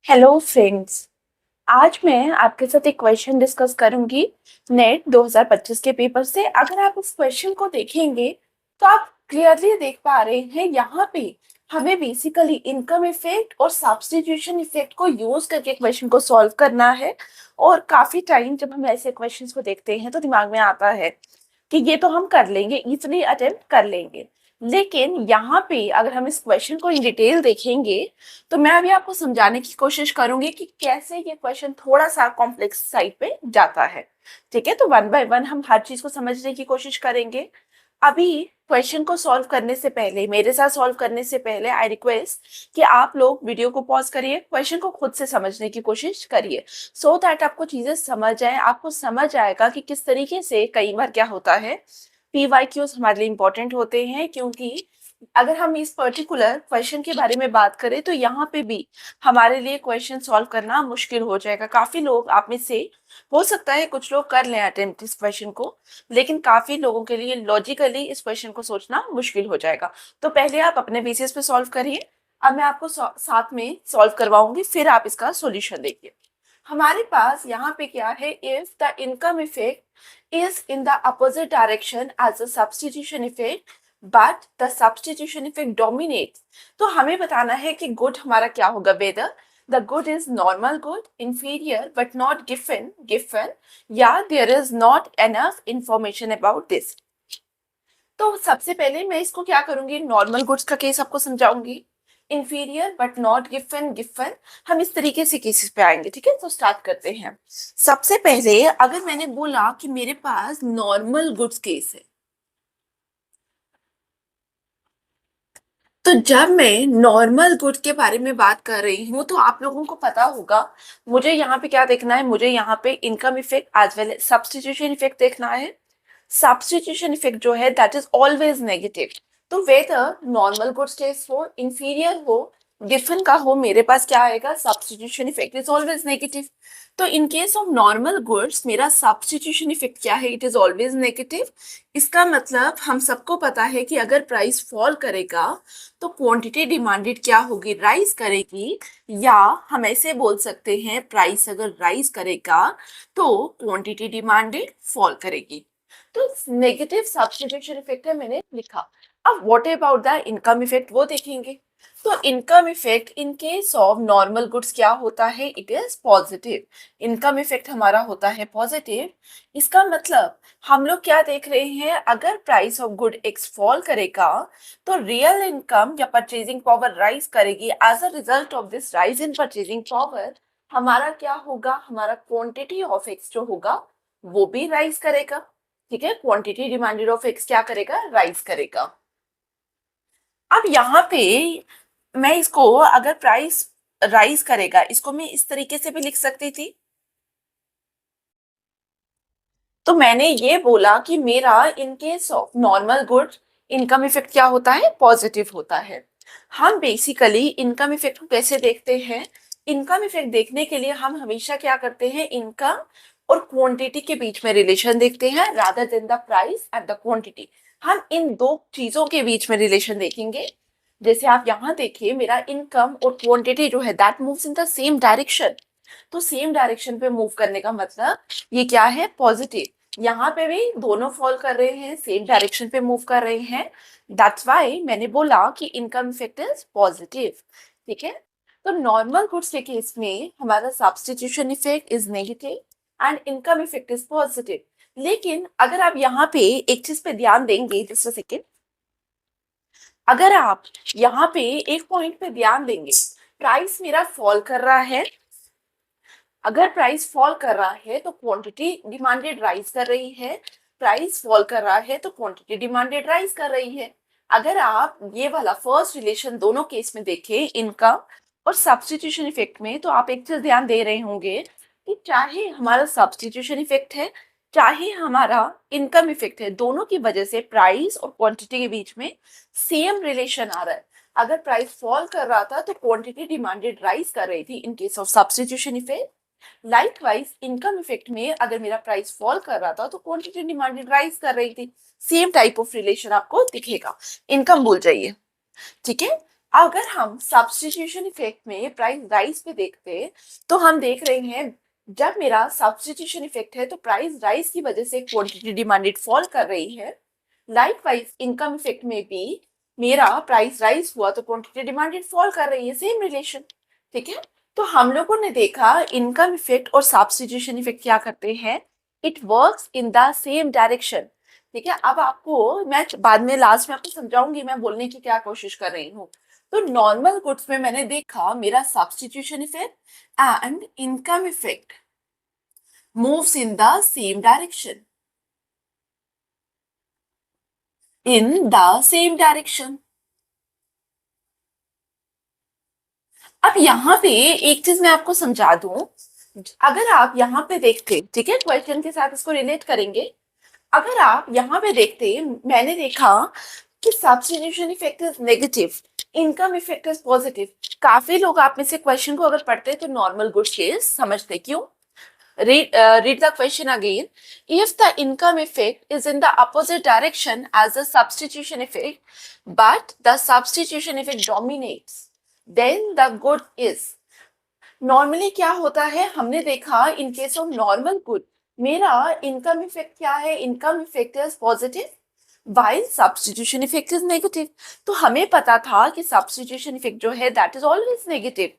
Hello friends. आज मैं आपके साथ एक क्वेश्चन डिस्कस करूंगी नेट 2025 के पेपर से। अगर आप इस क्वेश्चन को देखेंगे तो आप क्लियरली देख पा रहे हैं यहाँ पे हमें बेसिकली इनकम इफेक्ट और सब्स्टिट्यूशन इफेक्ट को यूज करके क्वेश्चन को सॉल्व करना है। और काफी टाइम जब हम ऐसे क्वेश्चंस को देखते हैं तो दिमाग में आता है कि ये तो हम कर लेंगे, इजिली अटेम्प्ट कर लेंगे। लेकिन यहाँ पे अगर हम इस क्वेश्चन को इन डिटेल देखेंगे तो मैं अभी आपको समझाने की कोशिश करूंगी कि कैसे ये क्वेश्चन थोड़ा सा कॉम्प्लेक्स साइड पे जाता है। ठीक है, तो वन बाय वन हम हर चीज को समझने की कोशिश करेंगे। अभी क्वेश्चन को सॉल्व करने से पहले, मेरे साथ सॉल्व करने से पहले आई रिक्वेस्ट कि आप लोग वीडियो को पॉज करिए, क्वेश्चन को खुद से समझने की कोशिश करिए सो दैट आपको चीजें समझ आए। आपको समझ आएगा कि किस तरीके से कई बार क्या होता है, पीवाईक्यूज हमारे लिए इंपॉर्टेंट होते हैं। क्योंकि अगर हम इस पर्टिकुलर क्वेश्चन के बारे में बात करें तो यहाँ पे भी हमारे लिए क्वेश्चन सॉल्व करना मुश्किल हो जाएगा। काफी लोग आप में से हो सकता है कुछ लोग कर लें अटेम्प्ट इस क्वेश्चन को, लेकिन काफी लोगों के लिए लॉजिकली इस क्वेश्चन को सोचना मुश्किल हो जाएगा। तो पहले आप अपने बेसिस पे सॉल्व करिए, अब मैं आपको साथ में सॉल्व करवाऊंगी, फिर आप इसका सॉल्यूशन देखिए। हमारे पास यहाँ पे क्या है, if the income effect is in the opposite direction as a substitution effect but the substitution effect dominates. तो हमें बताना है कि गुड हमारा क्या होगा, whether the good is normal good, inferior but not given given, या there is not enough information about this. तो सबसे पहले मैं इसको क्या करूंगी, नॉर्मल गुड्स का केस आपको समझाऊंगी। Inferior but not given given, हम इस तरीके से केसेस पे आएंगे। ठीक है, तो स्टार्ट करते हैं। सबसे पहले अगर मैंने बोला कि मेरे पास नॉर्मल गुड्स केस है, तो जब मैं नॉर्मल गुड के बारे में बात कर रही हूँ तो आप लोगों को पता होगा मुझे यहाँ पे क्या देखना है, मुझे यहाँ पे income effect as well substitution effect देखना है। सब्स्टिट्यूशन इफेक्ट जो है दैट इज ऑलवेज नेगेटिव। तो वेदर नॉर्मल गुड स्टेज हो, इंफीरियर हो, गिवन का हो, मेरे पास क्या आएगा, substitution effect is always negative. तो in case of normal goods मेरा सब्स्टिट्यूशन इफेक्ट क्या है, इट इज ऑलवेज नेगेटिव। इसका मतलब हम सबको पता है कि अगर प्राइस फॉल करेगा तो क्वांटिटी डिमांडेड क्या होगी, राइज करेगी। या हम ऐसे बोल सकते हैं प्राइस अगर राइज करेगा तो क्वांटिटी डिमांडेड फॉल करेगी। तो नेगेटिव सब्स्टिट्यूशन इफेक्ट है, मैंने लिखा। अब what about the income effect, वो देखेंगे। तो income effect in case of normal goods क्या होता है, it is positive. Income effect हमारा होता है पॉजिटिव। इसका मतलब हम लोग क्या देख रहे हैं, अगर price of good X fall करेगा तो रियल इनकम या परचेजिंग पावर राइज करेगी। As a result of this rise in purchasing power हमारा क्या होगा, हमारा क्वांटिटी ऑफ एक्स जो होगा वो भी राइज करेगा। ठीक है, क्वांटिटी डिमांडेड ऑफ एक्स क्या करेगा, राइज करेगा। अब यहाँ पे मैं इसको, अगर प्राइस राइज करेगा, इसको मैं इस तरीके से भी लिख सकती थी। तो मैंने ये बोला कि मेरा इन case of normal good income effect क्या होता है, पॉजिटिव होता है। हम बेसिकली इनकम इफेक्ट को कैसे देखते हैं, इनकम इफेक्ट देखने के लिए हम हमेशा क्या करते हैं, इनकम और क्वांटिटी के बीच में रिलेशन देखते हैं rather than the price and the quantity. हम इन दो चीजों के बीच में रिलेशन देखेंगे। जैसे आप यहाँ देखिए, मेरा इनकम और क्वांटिटी जो है that moves in the same direction. तो सेम डायरेक्शन पे मूव करने का मतलब ये क्या है, पॉजिटिव। यहाँ पे भी दोनों फॉल कर रहे हैं, सेम डायरेक्शन पे मूव कर रहे हैं। दैट्स व्हाई मैंने बोला कि इनकम इफेक्ट इज पॉजिटिव। ठीक है, तो नॉर्मल गुड्स के केस में हमारा substitution effect is negative and income effect is positive. लेकिन अगर आप यहाँ पे एक चीज पे ध्यान देंगे, जस्ट अ सेकेंड, अगर आप यहाँ पे एक पॉइंट पे ध्यान देंगे, प्राइस मेरा फॉल कर रहा है। अगर प्राइस फॉल कर रहा है तो क्वांटिटी डिमांडेड राइज कर रही है, प्राइस फॉल कर रहा है तो क्वांटिटी डिमांडेड राइज कर रही है। अगर आप ये वाला फर्स्ट रिलेशन दोनों केस में देखें, इनकम और सब्स्टिट्यूशन इफेक्ट में, तो आप एक चीज ध्यान दे रहे होंगे कि चाहे हमारा सब्स्टिट्यूशन इफेक्ट है चाहे हमारा इनकम इफेक्ट है, दोनों की वजह से प्राइस और क्वांटिटी के बीच में सेम रिलेशन आ रहा है। अगर प्राइस फॉल कर रहा था तो क्वांटिटी डिमांडेड राइज कर रही थी in case of substitution effect. Likewise income effect में अगर मेरा प्राइस फॉल कर रहा था तो क्वांटिटी डिमांडेड राइज कर रही थी। सेम टाइप ऑफ रिलेशन आपको दिखेगा, इनकम भूल जाइए। ठीक है, अगर हम सब्स्टिट्यूशन इफेक्ट में प्राइस राइज पे देखते तो हम देख रहे हैं जब मेरा सब्स्टिट्यूशन इफेक्ट है तो प्राइस राइज की वजह से क्वांटिटी डिमांडेड फॉल कर रही है। लाइकवाइज इनकम इफेक्ट में भी मेरा प्राइस राइज हुआ तो क्वांटिटी डिमांडेड फॉल कर रही है, सेम रिलेशन। ठीक है, तो हम लोगों ने देखा इनकम इफेक्ट और सब्स्टिट्यूशन इफेक्ट क्या करते हैं, it works in the same direction. ठीक है, अब आपको मैं बाद में लास्ट में आपको समझाऊंगी मैं बोलने की क्या कोशिश कर रही हूँ। तो नॉर्मल गुड्स में मैंने देखा मेरा substitution effect and income effect moves in the same direction, in the same direction. अब यहाँ पे एक चीज मैं आपको समझा दूं, अगर आप यहाँ पे देखते, ठीक है, क्वेश्चन के साथ इसको रिलेट करेंगे। अगर आप यहाँ पे देखते, मैंने देखा कि substitution effect is negative, income effect is positive. काफी लोग आप में से क्वेश्चन को अगर पढ़ते तो नॉर्मल गुड्स केस समझते। क्यों? read the question again. If the income effect is in the opposite direction as the substitution effect, but the substitution effect dominates, then the good is. Normally क्या होता है, हमने देखा इन केस ऑफ नॉर्मल गुड मेरा income effect क्या है, income effect is positive while substitution effect is negative. तो हमें पता था कि सब्स्टिट्यूशन इफेक्ट जो है दैट इज ऑलवेज नेगेटिव,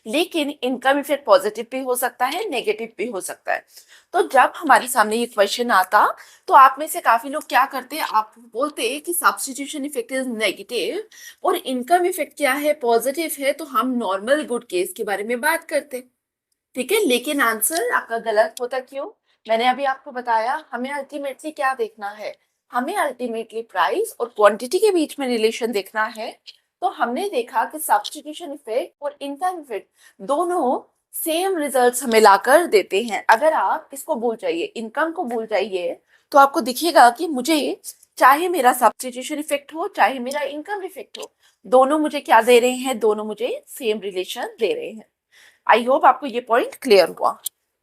लेकिन इनकम इफेक्ट पॉजिटिव भी हो सकता है, नेगेटिव भी हो सकता है। तो जब हमारे सामने ये क्वेश्चन आता तो आप में से काफी लोग क्या करते हैं, आप बोलते हैं कि सब्स्टिट्यूशन इफेक्ट इज नेगेटिव और इनकम इफेक्ट क्या है, पॉजिटिव है, तो हम नॉर्मल गुड केस के बारे में बात करते। ठीक है, लेकिन आंसर आपका गलत होता। क्यों? मैंने अभी आपको बताया हमें अल्टीमेटली क्या देखना है, हमें अल्टीमेटली प्राइस और क्वांटिटी के बीच में रिलेशन देखना है। तो हमने देखा कि सब्स्टिट्यूशन इफेक्ट और इनकम इफेक्ट दोनों सेम रिजल्ट्स हमें लाकर देते हैं। अगर आप इसको भूल जाइए, इनकम को भूल जाइए, तो आपको दिखेगा कि मुझे चाहे मेरा सब्स्टिट्यूशन इफेक्ट हो चाहे मेरा इनकम इफेक्ट हो, दोनों मुझे क्या दे रहे हैं, दोनों मुझे सेम रिलेशन दे रहे हैं। आई होप आपको ये पॉइंट क्लियर हुआ।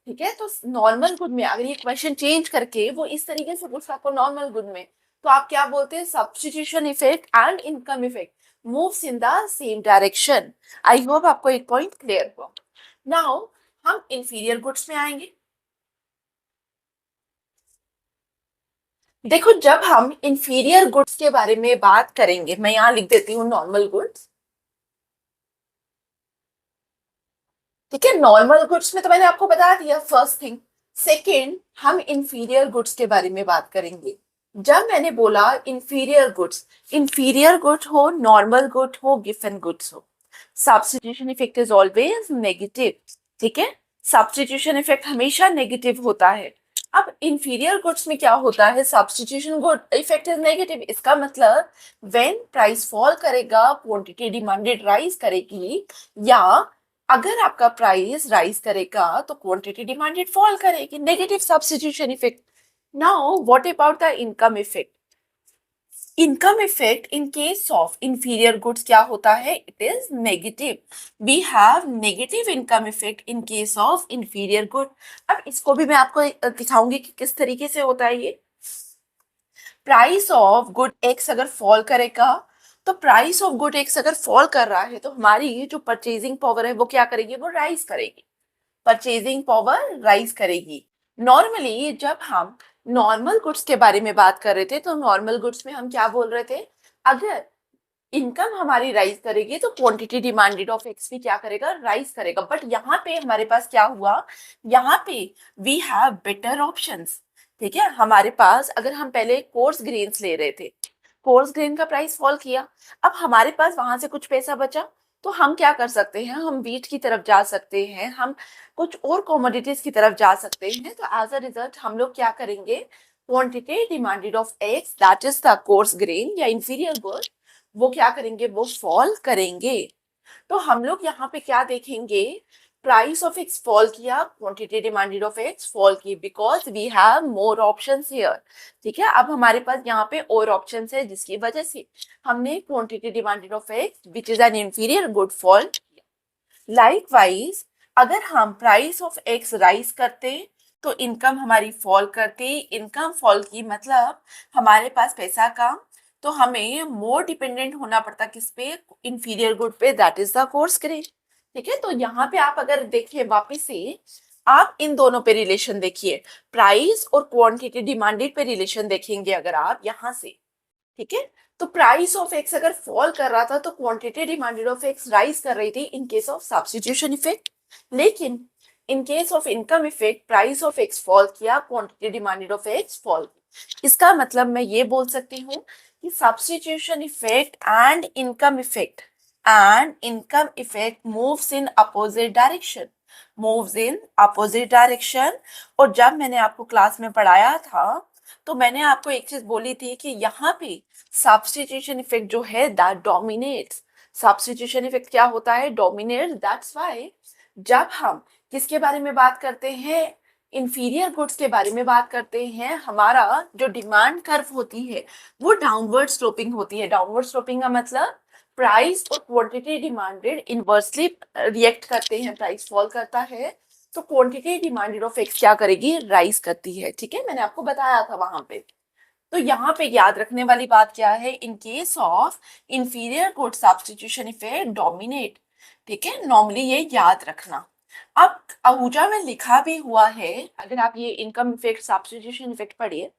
ठीक है, तो नॉर्मल गुड में अगर ये क्वेश्चन चेंज करके वो इस तरीके से पूछता आपको नॉर्मल गुड में, तो आप क्या बोलते हैं, substitution effect and income effect moves in the same direction. I hope आपको एक पॉइंट क्लियर हुआ। नाउ हम इंफीरियर गुड्स में आएंगे। देखो, जब हम इंफीरियर गुड्स के बारे में बात करेंगे, मैं यहाँ लिख देती हूँ नॉर्मल गुड्स। ठीक है, नॉर्मल गुड्स में तो मैंने आपको बता दिया फर्स्ट थिंग। सेकेंड, हम इंफीरियर गुड्स के बारे में बात करेंगे। जब मैंने बोला इंफीरियर गुड हो, नॉर्मल गुड हो, गिवन गुड्स हो, substitution effect is always negative. ठीक है, सब्स्टिट्यूशन इफेक्ट हमेशा नेगेटिव होता है। अब इंफीरियर गुड्स में क्या होता है, substitution good effect is negative, इसका मतलब व्हेन प्राइस फॉल करेगा क्वांटिटी डिमांडेड राइज करेगी, या अगर आपका प्राइस राइज करेगा तो क्वांटिटी डिमांडेड फॉल करेगी, negative substitution effect. Now what about the income effect? Income effect in case of inferior goods क्या होता है, it is negative. We have negative income effect in case of inferior good. अब इसको भी मैं आपको दिखाऊंगी कि किस तरीके से होता है ये। प्राइस ऑफ गुड एक्स अगर फॉल करेगा, तो प्राइस ऑफ गुड एक्स अगर फॉल कर रहा है तो हमारी जो परचेजिंग पावर है वो क्या करेगी, वो राइज करेगी, परचेजिंग पावर राइज करेगी। नॉर्मली जब हम नॉर्मल गुड्स के बारे में बात कर रहे थे तो नॉर्मल गुड्स में हम क्या बोल रहे थे, अगर इनकम हमारी राइज करेगी तो क्वांटिटी डिमांडेड ऑफ एक्स भी क्या करेगा, राइज करेगा। बट यहाँ पे हमारे पास क्या हुआ, यहाँ पे वी हैव बेटर ऑप्शंस। ठीक है, हमारे पास अगर हम पहले कोर्स ग्रेन्स ले रहे थे, कोर्स ग्रेन का प्राइस फॉल किया, अब हमारे पास वहां से कुछ पैसा बचा, तो हम क्या कर सकते हैं, हम व्हीट की तरफ जा सकते हैं, हम कुछ और कॉमोडिटीज की तरफ जा सकते हैं। तो एज अ रिजल्ट हम लोग क्या करेंगे, quantity demanded of x that is the coarse grain या इंफीरियर गुड, वो क्या करेंगे, वो फॉल करेंगे। तो हम लोग यहाँ पे क्या देखेंगे, प्राइस ऑफ एक्स फॉल किया, quantity demanded of X fall की, because we have more options here. ठीक है, अब हमारे पास यहाँ पे और ऑप्शंस है जिसकी वजह से हमने quantity demanded of x which is an inferior good fall किया। लाइकवाइज अगर हम प्राइस ऑफ एक्स राइज करते तो इनकम हमारी फॉल करती, इनकम फॉल की मतलब हमारे पास पैसा कम, तो हमें मोर डिपेंडेंट होना पड़ता किस पे, इंफीरियर गुड पे, that is the course grade. ठीक है, तो यहाँ पे आप अगर देखिए वापिस से, आप इन दोनों पे रिलेशन देखिए, प्राइस और क्वांटिटी डिमांडेड पे रिलेशन देखेंगे अगर आप यहाँ से। ठीक है, तो प्राइस ऑफ एक्स अगर फॉल कर रहा था तो quantity demanded of X rise कर रही थी in case of substitution effect. लेकिन in case of income effect price of X fall किया, quantity demanded of X fall की। इसका मतलब मैं ये बोल सकती हूँ कि substitution effect and income effect moves in opposite direction. और जब मैंने आपको क्लास में पढ़ाया था तो मैंने आपको एक चीज बोली थी कि यहाँ पे सब्स्टिट्यूशन इफेक्ट जो है दैट डोमिनेट्स। सब्स्टिट्यूशन इफेक्ट क्या होता है? डोमिनेट्स। दैट्स व्हाई जब हम किसके बारे में बात करते हैं, इंफीरियर गुड्स के बारे में बात करते हैं, हमारा जो डिमांड कर्व होती है वो डाउनवर्ड स्लोपिंग होती है। डाउनवर्ड स्लोपिंग का मतलब प्राइस और क्वांटिटी डिमांडेड इनवर्सली रिएक्ट करते हैं। प्राइस फॉल करता है तो क्वांटिटी डिमांडेड ऑफ एक्स क्या करेगी? राइज करती है। ठीक है, मैंने आपको बताया था वहां पे। तो यहाँ पे याद रखने वाली बात क्या है? इन case of inferior good substitution effect dominate. ठीक है, नॉर्मली ये याद रखना। अब आहूजा में लिखा भी हुआ है, अगर आप ये इनकम इफेक्ट सब्स्टिट्यूशन इफेक्ट पढ़िए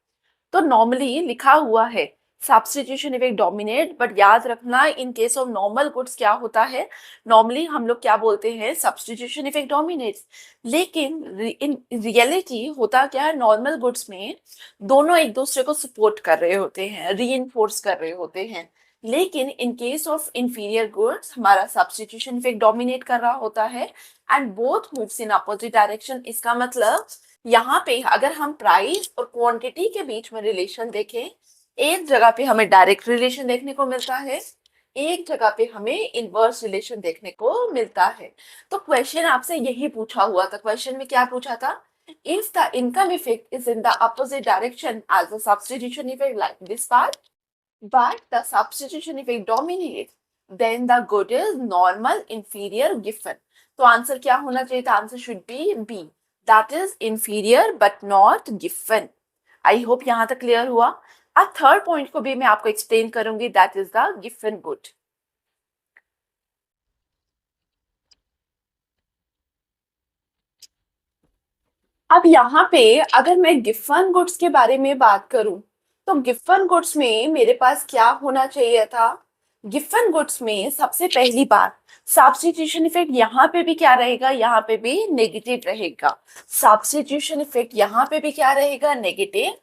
तो नॉर्मली लिखा हुआ है सब्स्टिट्यूशन इफेक्ट डोमिनेट, बट याद रखना इन केस ऑफ नॉर्मल गुड्स क्या होता है, नॉर्मली हम लोग क्या बोलते हैं? Substitution effect dominates. लेकिन इन रियलिटी होता क्या है? नॉर्मल गुड्स में दोनों एक दूसरे को सपोर्ट कर रहे होते हैं, रीइंफोर्स कर रहे होते हैं। लेकिन in case of inferior goods हमारा सब्स्टिट्यूशन इफेक्ट डोमिनेट कर रहा होता है and both moves in opposite direction. इसका मतलब यहाँ पे अगर हम प्राइस और क्वांटिटी के बीच में रिलेशन देखें, एक जगह पे हमें डायरेक्ट रिलेशन देखने को मिलता है, एक जगह पे हमें इनवर्स रिलेशन देखने को मिलता है। तो क्वेश्चन आपसे यही पूछा हुआ था। क्वेश्चन में क्या पूछा था? If the income effect is in the opposite direction as a substitution effect like this part, but the substitution effect dominates, then the good is normal inferior given। तो आंसर क्या होना चाहिए था? Answer should be B, that is inferior but not given। I hope यहाँ तक clear हुआ। अब third point को भी मैं आपको एक्सप्लेन करूंगी, that is the given good. अब यहाँ पे अगर मैं गिवन गुड्स के बारे में बात करूं तो गिवन गुड्स में मेरे पास क्या होना चाहिए था? गिवन गुड्स में सबसे पहली बात सब्स्टिट्यूशन इफेक्ट यहाँ पे भी क्या रहेगा? यहाँ पे भी नेगेटिव रहेगा। सब्स्टिट्यूशन इफेक्ट यहाँ पे भी क्या रहेगा? नेगेटिव।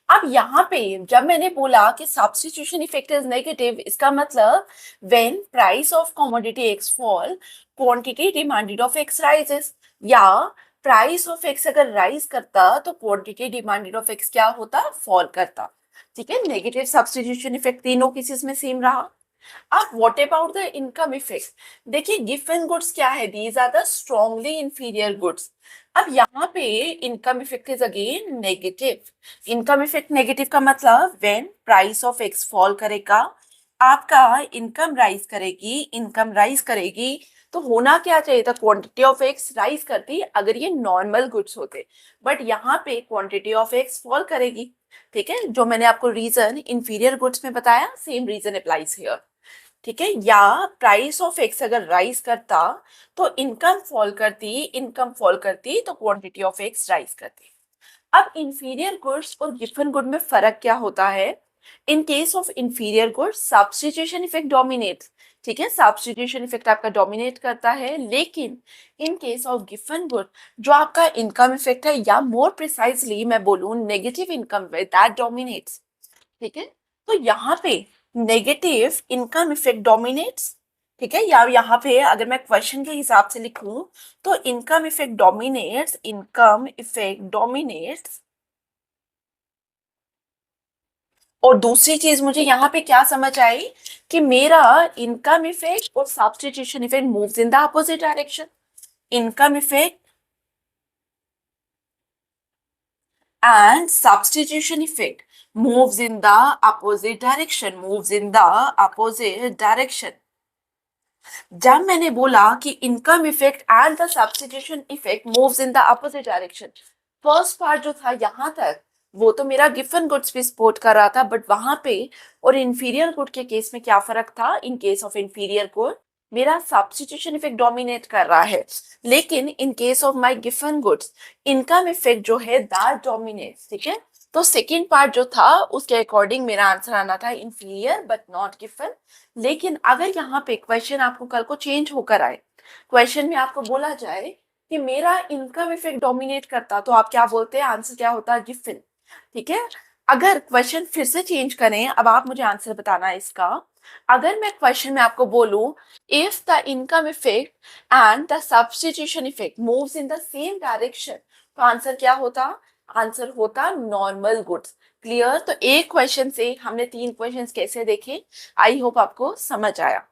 अब यहाँ पे जब मैंने बोला कि सब्स्टिट्यूशन इफेक्ट इज नेगेटिव, इसका मतलब when price of commodity x fall, quantity demanded of x rises, या प्राइस ऑफ एक्स अगर राइज करता तो क्वांटिटी डिमांडेड ऑफ एक्स क्या होता? फॉल करता। ठीक है, नेगेटिव सब्स्टिट्यूशन इफेक्ट तीनों केसेस में सेम रहा। अब what about the income effect? देखिए गिवन गुड्स क्या है? These are the strongly inferior goods. अब यहाँ पे income effect is again negative. Income effect negative का मतलब when price of X fall करेगा, आपका इनकम राइज करेगी तो होना क्या चाहिए था? क्वांटिटी ऑफ एक्स राइज करती अगर ये नॉर्मल गुड्स होते, बट यहाँ पे क्वांटिटी ऑफ एक्स फॉल करेगी। ठीक है, जो मैंने आपको रीजन इंफीरियर गुड्स में बताया सेम रीजन अप्लाइज हियर। ठीक है, या प्राइस ऑफ एक्स अगर राइज करता तो इनकम फॉल करती तो क्वांटिटी ऑफ एक्स राइज करती। अब इंफीरियर गुड्स और गिवन गुड में फर्क क्या होता है? इन case of inferior goods substitution effect dominates. ठीक है, सब्स्टिट्यूशन इफेक्ट आपका डोमिनेट करता है। लेकिन in case of given good जो आपका इनकम इफेक्ट है, या मोर प्रिसाइजली मैं बोलूं नेगेटिव इनकम दैट डोमिनेट्स। ठीक है, तो यहाँ पे नेगेटिव इनकम इफेक्ट डोमिनेट्स। ठीक है, या यहाँ पे अगर मैं क्वेश्चन के हिसाब से लिखूं तो इनकम इफेक्ट डोमिनेट्स। और दूसरी चीज मुझे यहाँ पे क्या समझ आई कि मेरा इनकम इफेक्ट और substitution effect moves in the opposite direction. Income effect and substitution effect moves in the opposite direction। जब मैंने बोला कि income effect and the substitution effect moves in the opposite direction, first part जो था यहाँ तक वो तो मेरा गिवन गुड्स भी सपोर्ट कर रहा था, बट वहां पे और इन्फीरियर गुड के केस में क्या फर्क था? इन केस ऑफ इन्फीरियर गुड मेरा सब्स्टिट्यूशन इफेक्ट डोमिनेट कर रहा है, लेकिन in case of my given goods income effect जो है दैट डोमिनेट्स। ठीक है, तो सेकेंड पार्ट जो था उसके अकॉर्डिंग मेरा आंसर आना था इन्फीरियर बट नॉट गिवन। लेकिन अगर यहाँ पे क्वेश्चन आपको कल को चेंज होकर आए, क्वेश्चन में आपको बोला जाए कि मेरा इनकम इफेक्ट डोमिनेट करता, तो आप क्या बोलते हैं? आंसर क्या होता? गिवन। ठीक है, अगर क्वेश्चन फिर से चेंज करें, अब आप मुझे आंसर बताना है इसका। अगर मैं क्वेश्चन में आपको बोलूं if the income effect and the substitution effect moves in the same direction, तो आंसर क्या होता? आंसर होता नॉर्मल गुड्स। क्लियर? तो एक क्वेश्चन से हमने तीन क्वेश्चंस कैसे देखे, आई होप आपको समझ आया।